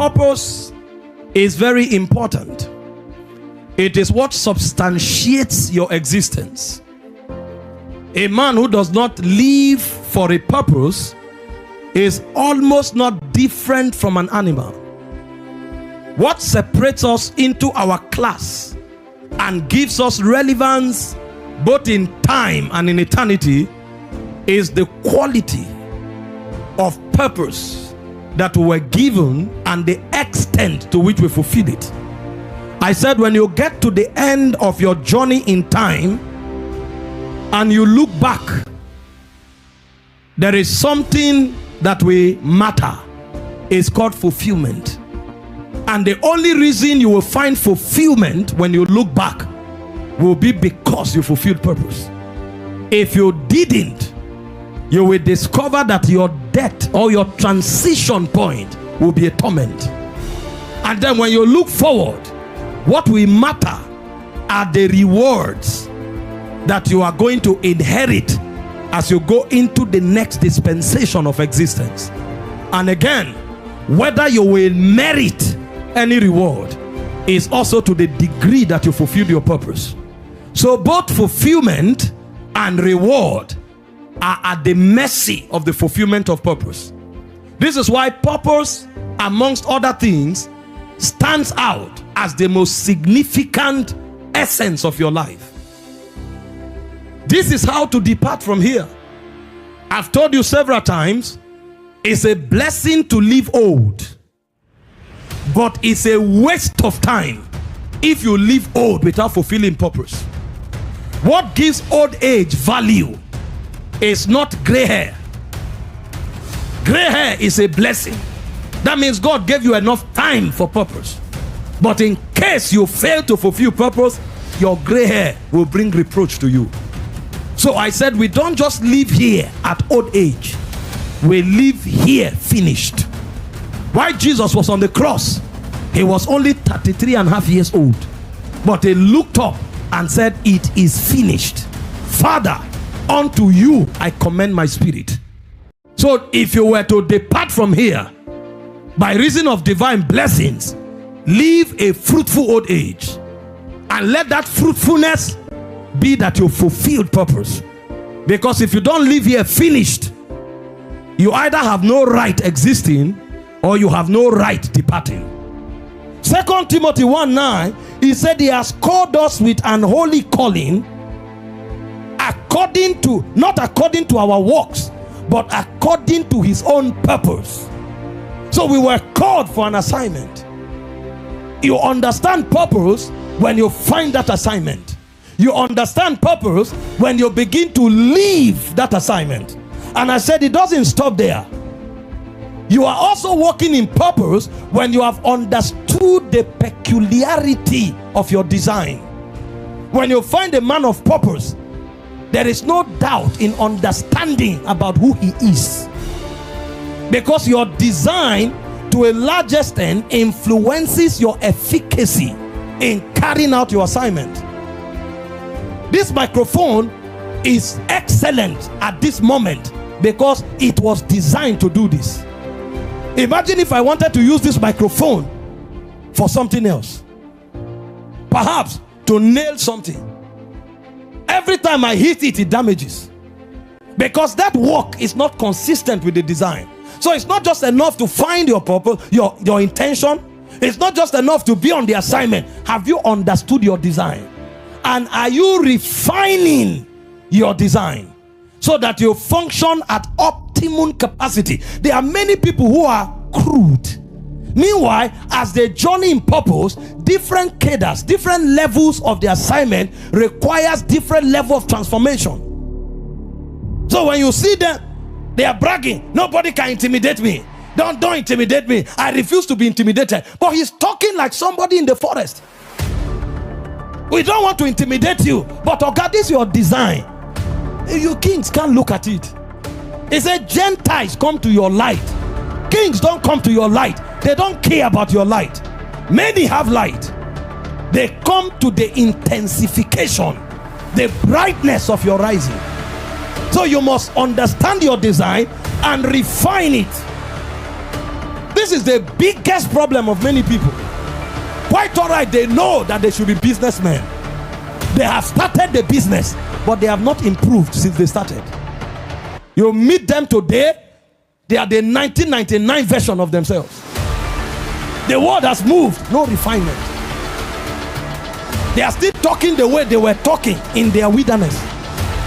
Purpose is very important. It is what substantiates your existence. A man who does not live for a purpose is almost not different from an animal. What separates us into our class and gives us relevance both in time and in eternity is the quality of purpose that we were given and the extent to which we fulfill it. I said, when you get to the end of your journey in time and you look back, there is something that will matter. It's called fulfillment. And the only reason you will find fulfillment when you look back will be because you fulfilled purpose. If you didn't, you will discover that your death or your transition point will be a torment. And then when you look forward, what will matter are the rewards that you are going to inherit as you go into the next dispensation of existence. And again, whether you will merit any reward is also to the degree that you fulfilled your purpose. So both fulfillment and reward are at the mercy of the fulfillment of purpose. This is why purpose, amongst other things, stands out as the most significant essence of your life. This is how to depart from here. I've told you several times, it's a blessing to live old, but it's a waste of time if you live old without fulfilling purpose. What gives old age value is not gray hair. Gray hair is a blessing. That means God gave you enough time for purpose. But in case you fail to fulfill purpose, your gray hair will bring reproach to you. So I said, we don't just live here at old age. We live here finished. While Jesus was on the cross, he was only 33 and a half years old. But he looked up and said, it is finished. Father, unto you I commend my spirit. So if you were to depart from here by reason of divine blessings, live a fruitful old age, and let that fruitfulness be that you fulfilled purpose. Because if you don't live here finished, you either have no right existing or you have no right departing. 2 Timothy 1:9, he said he has called us with an holy calling, according to, not according to our works, but according to his own purpose. So we were called for an assignment. You understand purpose when you find that assignment. You understand purpose when you begin to live that assignment. And I said it doesn't stop there. You are also working in purpose when you have understood the peculiarity of your design. When you find a man of purpose, there is no doubt in understanding about who he is. Because your design, to a large extent, influences your efficacy in carrying out your assignment. This microphone is excellent at this moment because it was designed to do this. Imagine if I wanted to use this microphone for something else, perhaps to nail something. Every time I hit it, it damages, because that work is not consistent with the design. So it's not just enough to find your purpose, your intention. It's not just enough to be on the assignment. Have you understood your design? And are you refining your design so that you function at optimum capacity? There are many people who are crude. Meanwhile, as they journey in purpose, different cadres, different levels of the assignment requires different level of transformation. So when you see them, they are bragging, nobody can intimidate me. Don't intimidate me. I refuse to be intimidated. But he's talking like somebody in the forest. We don't want to intimidate you, but oh God, this is your design. You kings can't look at it. He said, Gentiles come to your light. Kings don't come to your light. They don't care about your light. Many have light. They come to the intensification, the brightness of your rising. So you must understand your design and refine it. This This is the biggest problem of many people. Quite all right, they know that they should be businessmen. They have started the business, but they have not improved since they started. You meet them today, they are the 1999 version of themselves. The world has moved, no refinement. They are still talking the way they were talking in their wilderness.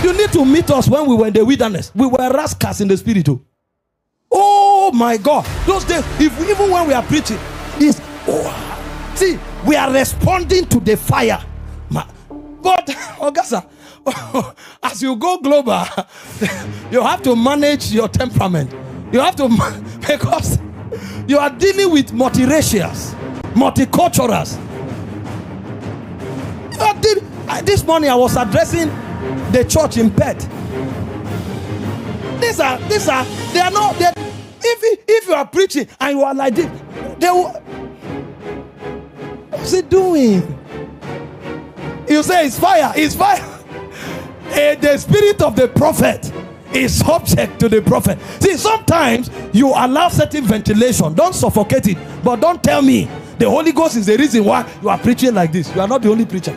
You need to meet us when we were in the wilderness. We were rascals in the spirit too. Oh my God. Those days, even when we are preaching, see, we are responding to the fire. But, Augusta, as you go global, you have to manage your temperament. You have to, because you are dealing with multiracials, multiculturals. This morning I was addressing the church in Perth. They are not, if you are preaching and you are like this, what's it doing? You say it's fire, it's fire. The spirit of the prophet is subject to the prophet. See, sometimes you allow certain ventilation. Don't suffocate it, but don't tell me the Holy Ghost is the reason why you are preaching like this. You are not the only preacher.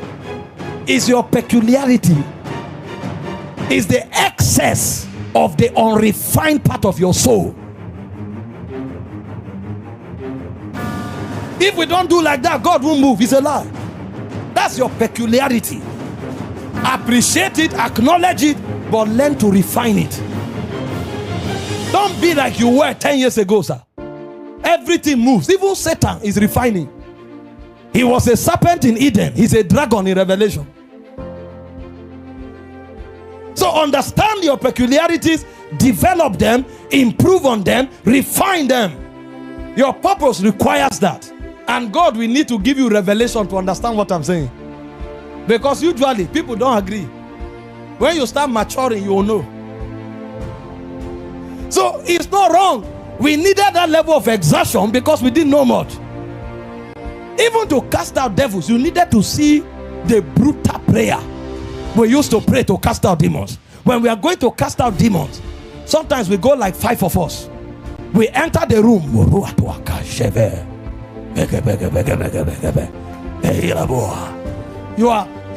It's your peculiarity. It's the excess of the unrefined part of your soul. If we don't do like that, God won't move. It's a lie. That's your peculiarity. Appreciate it, acknowledge it, but learn to refine it. Don't be like you were 10 years ago, sir. Everything moves. Even Satan is refining. He was a serpent in Eden. He's a dragon in Revelation. So understand your peculiarities, develop them, improve on them, refine them. Your purpose requires that. And God will need to give you revelation to understand what I'm saying. Because usually people don't agree. When you start maturing, you will know. So it's not wrong. We needed that level of exertion because we didn't know much. Even to cast out devils, you needed to see the brutal prayer we used to pray to cast out demons. When we are going to cast out demons, sometimes we go like 5 of us. We enter the room.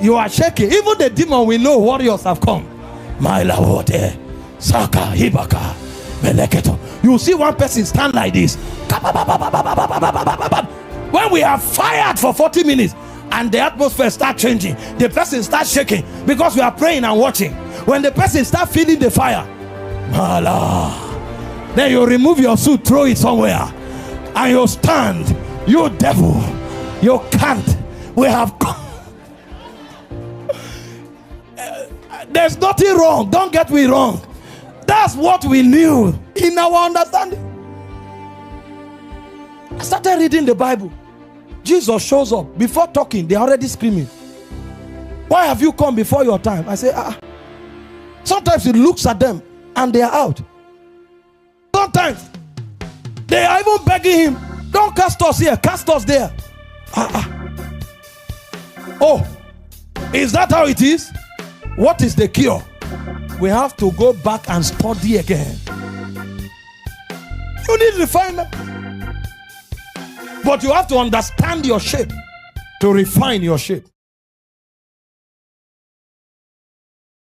You are shaking. Even the demon, we know warriors have come. You see one person stand like this. When we are fired for 40 minutes and the atmosphere starts changing, the person starts shaking because we are praying and watching. When the person starts feeling the fire, then you remove your suit, throw it somewhere, and you stand. You devil, you can't. We have come. There's nothing wrong. Don't get me wrong. That's what we knew in our understanding. I started reading the Bible. Jesus shows up. Before talking, they're already screaming. Why have you come before your time? I say, Sometimes he looks at them and they are out. Sometimes they are even begging him, don't cast us here, cast us there. Oh, is that how it is? What is the cure? We have to go back and study again. You need refinement. But you have to understand your shape to refine your shape.